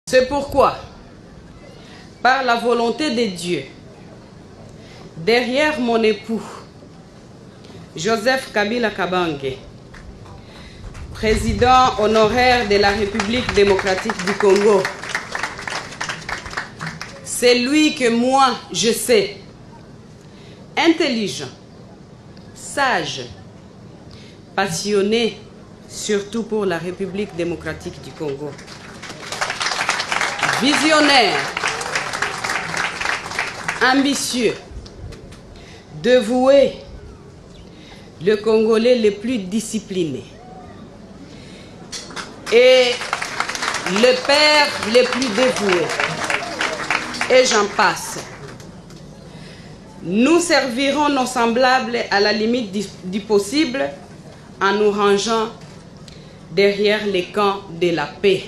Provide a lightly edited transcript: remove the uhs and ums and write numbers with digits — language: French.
C'est pourquoi, par la volonté de Dieu, derrière mon époux, Joseph Kabila Kabange, président honoraire de la République démocratique du Congo, c'est lui que moi je sais, intelligent, sage, passionné, surtout pour la République démocratique du Congo, visionnaire, ambitieux, dévoué, le Congolais le plus discipliné et le père le plus dévoué, et j'en passe. Nous servirons nos semblables à la limite du possible en nous rangeant derrière les camps de la paix.